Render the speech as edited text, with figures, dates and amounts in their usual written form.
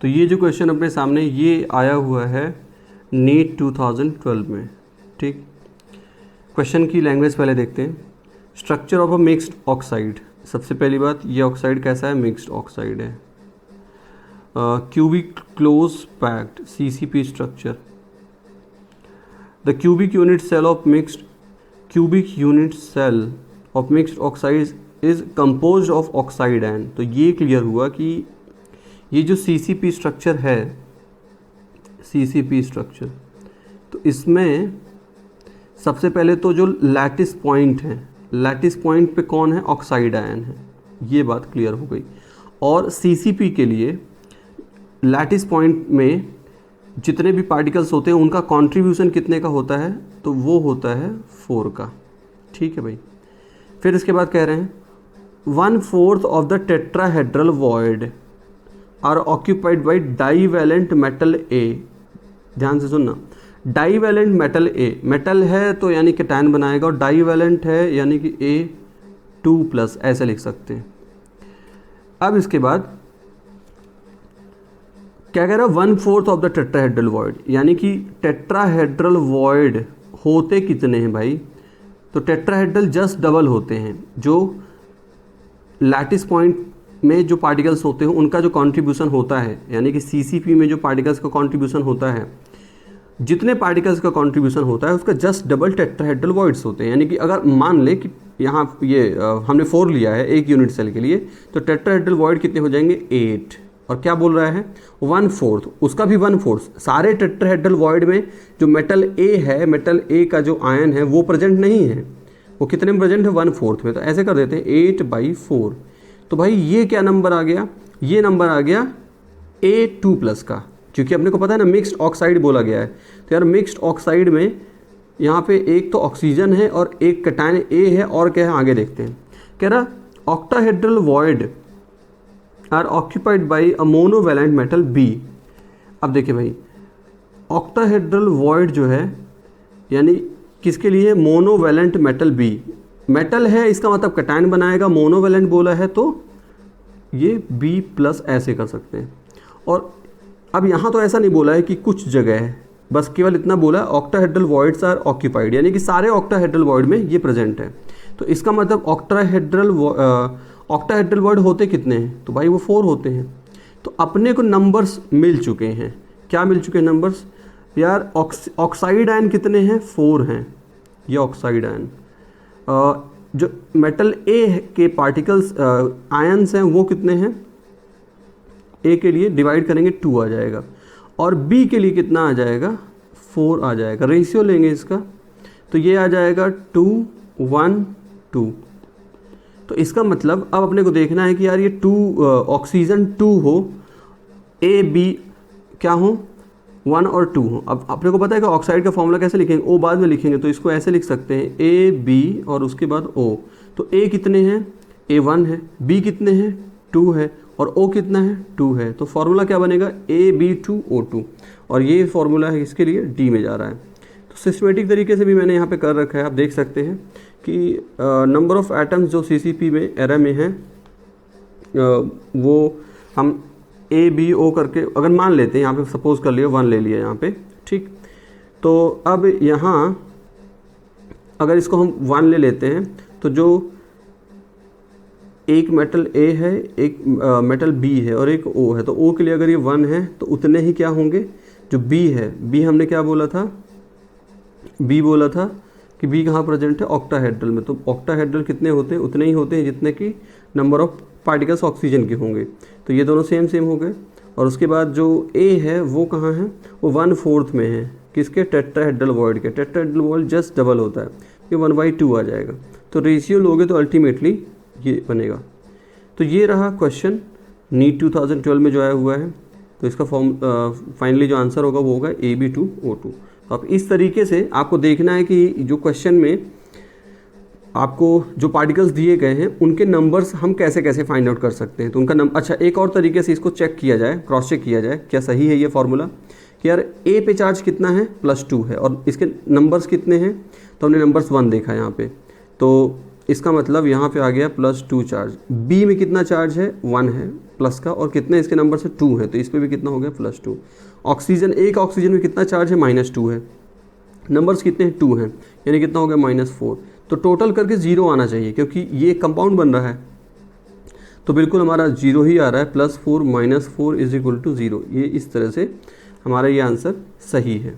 तो ये जो क्वेश्चन अपने सामने ये आया हुआ है नीट 2012 में। ठीक, क्वेश्चन की लैंग्वेज पहले देखते हैं। Structure of a mixed oxide. सबसे पहली बात, ये ऑक्साइड कैसा है? मिक्स्ड ऑक्साइड है। Cubic close packed CCP structure. The cubic unit cell of mixed oxides is composed of oxide ion. तो ये क्लियर हुआ कि ये जो CCP स्ट्रक्चर है, CCP स्ट्रक्चर, तो इसमें सबसे पहले तो जो लैटिस पॉइंट है, लैटिस पॉइंट पे कौन है? ऑक्साइड आयन है। ये बात क्लियर हो गई। और CCP के लिए लैटिस पॉइंट में जितने भी पार्टिकल्स होते हैं उनका कंट्रीब्यूशन कितने का होता है? तो वो होता है 4 का। ठीक है भाई। फिर इसके बाद कह रहे हैं 1/4 of the tetrahedral void are occupied by divalent metal A। ध्यान से सुनना, डाईवैलेंट मेटल A, मेटल है तो यानी कैटायन बनाएगा, और डाईवैलेंट है यानी कि A2+, ऐसे लिख सकते हैं। अब इसके बाद क्या कह रहा है? 1/4 ऑफ द टेट्राहेड्रल वॉइड, यानी कि टेट्राहेड्रल वॉइड होते कितने हैं भाई? तो टेट्राहेड्रल जस्ट डबल होते हैं। जो लैटिस पॉइंट में जो पार्टिकल्स होते हैं उनका जो कंट्रीब्यूशन होता है, यानी कि CCP में जो पार्टिकल्स का कंट्रीब्यूशन होता है, जितने पार्टिकल्स का कंट्रीब्यूशन होता है उसका जस्ट डबल टेट्राहेड्रल वॉइड्स होते हैं। यानी कि अगर मान ले कि यहाँ ये हमने 4 लिया है एक यूनिट सेल के लिए, तो टेट्राहेड्रल वॉइड कितने हो जाएंगे? 8। और क्या बोल रहा है? 1/4, उसका भी 1/4। सारे टेट्राहेड्रल वॉइड में जो मेटल A है, मेटल A का जो आयन है वो प्रेजेंट नहीं है। वो कितने में प्रेजेंट है? 1/4 में। तो ऐसे कर देते हैं 8/4। तो भाई ये क्या नंबर आ गया? ये नंबर आ गया A2+ का, क्योंकि अपने को पता है ना मिक्स्ड ऑक्साइड बोला गया है। तो यार मिक्स्ड ऑक्साइड में यहाँ पे एक तो ऑक्सीजन है और एक कैटायन A है, और क्या है आगे देखते हैं। कह रहा octahedral void are occupied by a monovalent metal B। अब देखिए भाई, ऑक्टाहेड्रल वॉइड जो है यानी किसके लिए? Monovalent metal B। मेटल है इसका मतलब कैटायन बनाएगा, मोनोवैलेंट बोला है तो ये B+ ऐसे कर सकते हैं। और अब यहाँ तो ऐसा नहीं बोला है कि कुछ जगह है, बस केवल इतना बोला ऑक्टाहेड्रल वॉइड्स आर ऑक्यूपाइड, यानी कि सारे ऑक्टाहेड्रल वॉइड में ये प्रेजेंट है। तो इसका मतलब ऑक्टाहेड्रल वॉइड होते कितने हैं? तो भाई वो 4 होते हैं। तो अपने को नंबर्स मिल चुके हैं। क्या मिल चुके हैं नंबर्स? यार ऑक्साइड आयन कितने हैं? 4 हैं। ये ऑक्साइड आयन। जो मेटल A के पार्टिकल्स आयन्स हैं वो कितने हैं? A के लिए डिवाइड करेंगे 2 आ जाएगा, और B के लिए कितना आ जाएगा? 4 आ जाएगा। रेशियो लेंगे इसका तो ये आ जाएगा 2, 1, 2। तो इसका मतलब अब अपने को देखना है कि यार ये 2 ऑक्सीजन 2 हो, A B क्या हो? 1 और 2 हो। अब अपने को पता है कि ऑक्साइड का फॉर्मूला कैसे लिखेंगे? O बाद में लिखेंगे, तो इसको ऐसे लिख सकते हैं A B और उसके बाद O। तो A कितने हैं? A 1 है, B कितने हैं? 2 है, और O कितना है? 2 है। तो फॉर्मूला क्या बनेगा? AB2O2, और ये फॉर्मूला है इसके लिए D में जा रहा है। तो सिस्टमेटिक तरीके से भी मैंने यहाँ पे कर रखा है। आप देख सकते हैं कि नंबर ऑफ़ एटम्स जो CCP में एरे में हैं वो हम ABO करके अगर मान लेते हैं, यहाँ पे सपोज कर लिया 1 ले लिया यहाँ पे। ठीक, तो अब यहाँ अगर इसको हम 1 ले लेते हैं तो जो एक मेटल A है, एक मेटल B है और एक O है, तो O के लिए अगर ये 1 है तो उतने ही क्या होंगे? जो B है, B हमने क्या बोला था? B बोला था कि B कहाँ प्रेजेंट है? ऑक्टाहेड्रल में। तो ऑक्टाहेड्रल कितने होते हैं? उतने ही होते हैं जितने कि नंबर ऑफ पार्टिकल्स ऑक्सीजन के होंगे। तो ये दोनों सेम हो गए। और उसके बाद जो A है वो कहाँ है? वो 1/4 में है। किसके? टेट्राहेड्रल वॉइड के। टेट्राहेड्रल वॉइड जस्ट डबल होता है, ये 1/2 आ जाएगा। तो रेशियो लोगे तो अल्टीमेटली ये बनेगा। तो ये रहा क्वेश्चन नीट 2012 में जो आया हुआ है। तो इसका फाइनली जो आंसर होगा वो होगा AB2O2। तो आप इस तरीके से आपको देखना है कि जो क्वेश्चन में आपको जो पार्टिकल्स दिए गए हैं उनके नंबर्स हम कैसे कैसे फाइंड आउट कर सकते हैं। तो उनका नंबर, अच्छा एक और तरीके से इसको चेक किया जाए, क्रॉस चेक किया जाए क्या सही है ये फार्मूला कि यार A पे चार्ज कितना है? +2 है, और इसके नंबर्स कितने हैं? तो हमने नंबर्स 1 देखा यहाँ पे, तो इसका मतलब यहाँ पे आ गया +2 चार्ज। B में कितना चार्ज है? 1 है, प्लस का, और कितने इसके नंबर से 2 है, तो इस पर भी कितना हो गया +2। ऑक्सीजन, एक ऑक्सीजन में कितना चार्ज है, -2 है, नंबर्स कितने हैं 2 हैं, यानी कितना हो गया -4। तो टोटल करके 0 आना चाहिए क्योंकि ये कंपाउंड बन रहा है, तो बिल्कुल हमारा 0 ही आ रहा है। +4 -4 = 0, ये इस तरह से हमारा ये आंसर सही है।